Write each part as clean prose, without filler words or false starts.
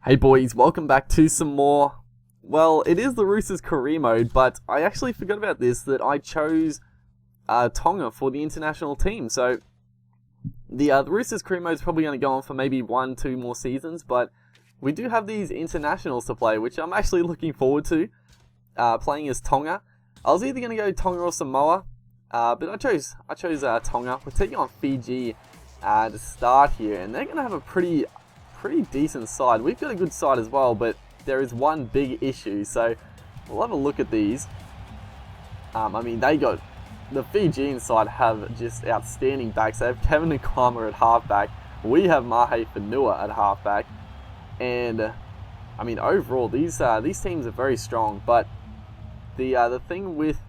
Hey boys, welcome back to some more. Well, it is the Roosters career mode, but I actually forgot about this, that I chose Tonga for the international team. So the Roosters career mode is probably going to go on for maybe 1-2 more seasons, but we do have these internationals to play, which I'm actually looking forward to, playing as Tonga. I was either going to go Tonga or Samoa, but I chose Tonga. We're taking on Fiji to start here, and they're going to have a pretty decent side. We've got a good side as well, but there is one big issue, so we'll have a look at these. I mean, the Fijian side have just outstanding backs. They have Kevin Nkwama at halfback. We have Mahe Whenua at halfback, and I mean, overall, these teams are very strong. But the thing with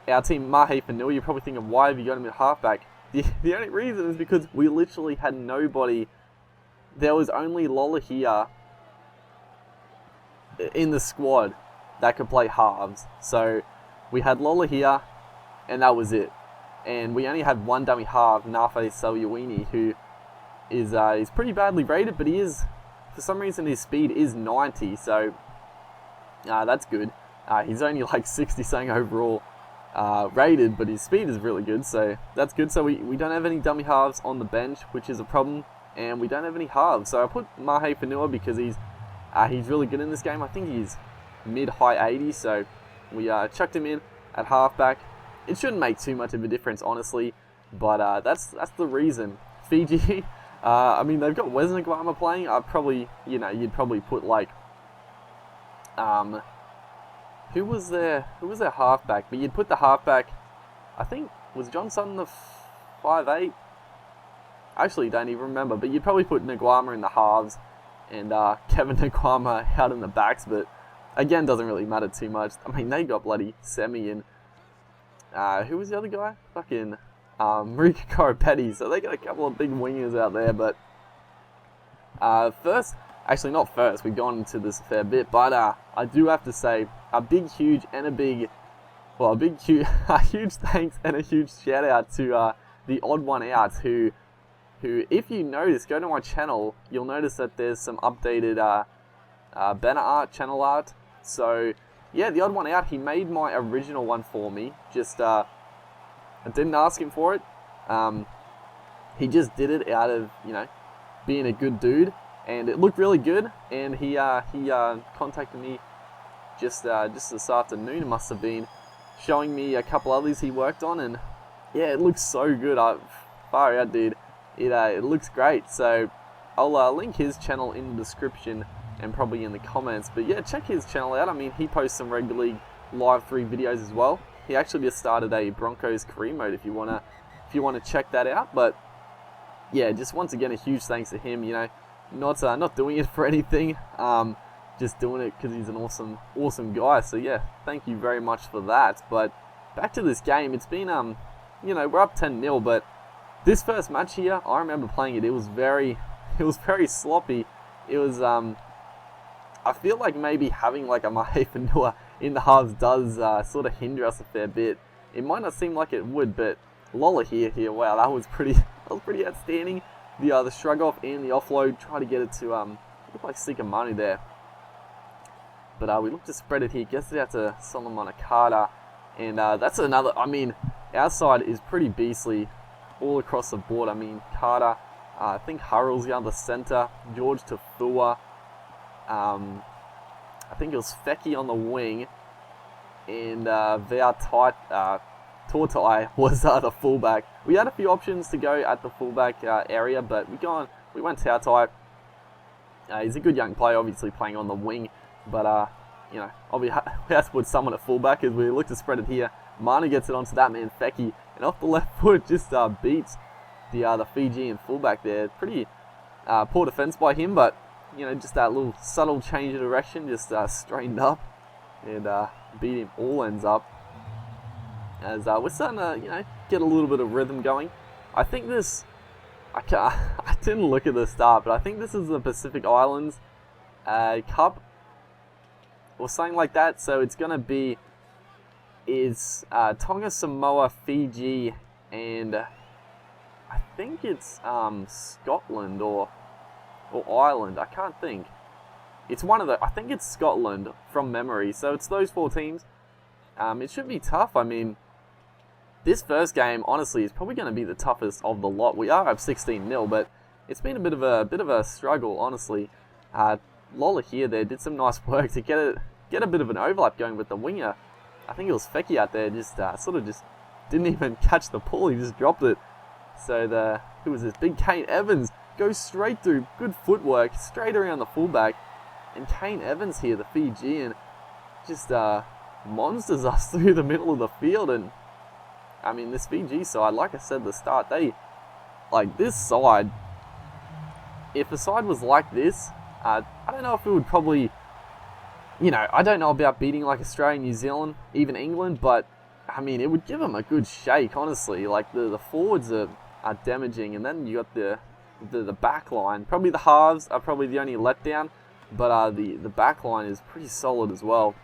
our team, Mahe Whenua, you're probably thinking, why have you got him at halfback? The only reason is because we literally had nobody. There was only Lola here in the squad that could play halves. So we had Lola here, and that was it. And we only had one dummy half, Nafe Saluini, who is pretty badly rated, but he is, for some reason, his speed is 90. So that's good. He's only like 60 something overall rated, but his speed is really good. So that's good. So we don't have any dummy halves on the bench, which is a problem. And we don't have any halves, so I put Mahe Whenua because he's really good in this game. I think he's mid-high 80s, so we chucked him in at halfback. It shouldn't make too much of a difference, honestly, but that's the reason. Fiji, I mean, they've got Wes Nkwama playing. I'd probably, you'd probably put like, who was their halfback? But you'd put the halfback, I think, was John Sutton the 5'8"? Actually, don't even remember, but you'd probably put Nkwama in the halves and Kevin Nkwama out in the backs, but again, doesn't really matter too much. I mean, they got bloody Semi and who was the other guy? Fucking Marika Koropetti, so they got a couple of big wingers out there, but not first, we've gone into this a fair bit, but I do have to say, a huge thanks and a huge shout out to the Odd One Out, who, if you notice, go to my channel, you'll notice that there's some updated banner art, channel art. So, yeah, the Odd One Out, he made my original one for me. Just, I didn't ask him for it. He just did it out of, being a good dude. And it looked really good. And he contacted me just this afternoon. It must have been showing me a couple others he worked on. And, yeah, it looks so good. Far out, dude. It looks great, so I'll link his channel in the description and probably in the comments. But yeah, check his channel out. I mean, he posts some Rugby League Live 3 videos as well. He actually just started a Broncos career mode if you wanna check that out. But yeah, just once again a huge thanks to him. Not doing it for anything, just doing it because he's an awesome guy. So yeah, thank you very much for that. But back to this game, it's been we're up 10-0, but this first match here, I remember playing it. It was very sloppy. It was I feel like maybe having like a Mahe Whenua in the halves does sort of hinder us a fair bit. It might not seem like it would, but Lola here, wow, that was pretty outstanding. The shrug off and the offload, try to get it to look like Sikamani there. But we look to spread it here, gets it out to Solomon Akata, and that's another. I mean, our side is pretty beastly all across the board. I mean, Carter, I think Hurrell's the other centre, George Tafua, I think it was Feki on the wing, and Tortai was the fullback. We had a few options to go at the fullback area, but we went Tautai. He's a good young player, obviously playing on the wing, but we have to put someone at fullback as we look to spread it here. Mana gets it onto that man Feki, and off the left foot just beats the Fijian fullback there. Pretty poor defense by him, but just that little subtle change of direction, just straightened up and beat him all ends up. As we're starting to get a little bit of rhythm going. I think I didn't look at the start, but I think this is the Pacific Islands Cup or something like that. So it's gonna be Tonga, Samoa, Fiji, and I think it's Scotland or Ireland. I can't think. It's one of the, I think it's Scotland from memory. So it's those 4 teams. It should be tough. I mean, this first game, honestly, is probably going to be the toughest of the lot. We are up 16-0, but it's been a bit of a struggle, honestly. Lola here there did some nice work to get a bit of an overlap going with the winger. I think it was Fecky out there, just sort of just didn't even catch the ball. He just dropped it. So who was this? Big Kane Evans goes straight through. Good footwork, straight around the fullback. And Kane Evans here, the Fijian, just monsters us through the middle of the field. And I mean, this Fiji side, like I said at the start, this side, if a side was like this, I don't know if it would probably, I don't know about beating like Australia, New Zealand, even England, but I mean, it would give them a good shake, honestly. Like the forwards are damaging, and then you got the back line. Probably the halves are probably the only letdown, but the back line is pretty solid as well.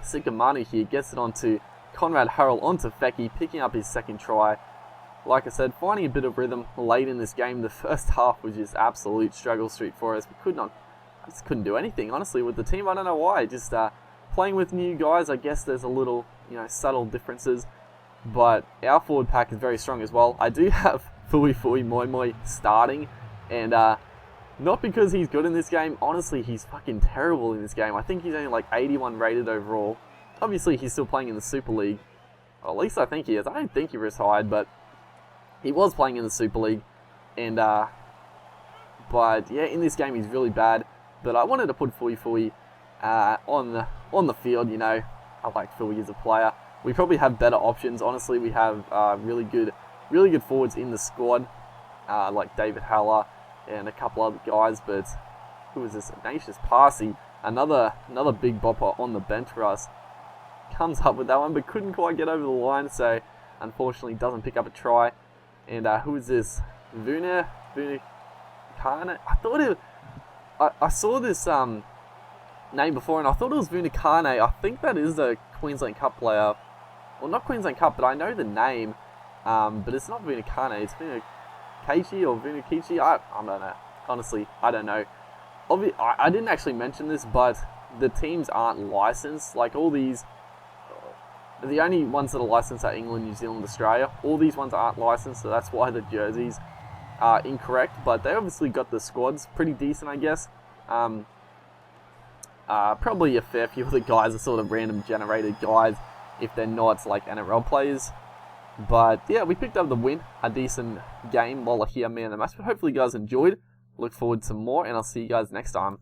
Sikamanu here gets it onto Conrad Harrell, onto Fecky, picking up his second try. Like I said, finding a bit of rhythm late in this game. The first half was just absolute struggle street for us. I just couldn't do anything, honestly, with the team. I don't know why. Just playing with new guys, I guess there's a little, subtle differences. But our forward pack is very strong as well. I do have Fui Moi Moi starting, and not because he's good in this game. Honestly, he's fucking terrible in this game. I think he's only like 81 rated overall. Obviously, he's still playing in the Super League. Or at least I think he is. I don't think he retired, but he was playing in the Super League. And, but yeah, in this game he's really bad. But I wanted to put Fui on the field, I like Fui as a player. We probably have better options. Honestly, we have really good forwards in the squad, like David Haller and a couple other guys. But who is this? Ignatius Parsi, another big bopper on the bench for us. Comes up with that one, but couldn't quite get over the line, so unfortunately doesn't pick up a try. And who is this? Vuna Kane? I saw this name before, and I thought it was Vuna Kane. I think that is a Queensland Cup player. Well, not Queensland Cup, but I know the name. But it's not Vuna Kane. It's Vuna Keiichi or Vuna Kichi. I don't know. Honestly, I don't know. I didn't actually mention this, but the teams aren't licensed. Like all these, the only ones that are licensed are England, New Zealand, Australia. All these ones aren't licensed, so that's why the jerseys are incorrect. But they obviously got the squads pretty decent, I guess. Probably a fair few of the guys are sort of random generated guys if they're not like NRL players. But yeah, we picked up the win. A decent game while here, man. The match. But hopefully you guys enjoyed. Look forward to more, and I'll see you guys next time.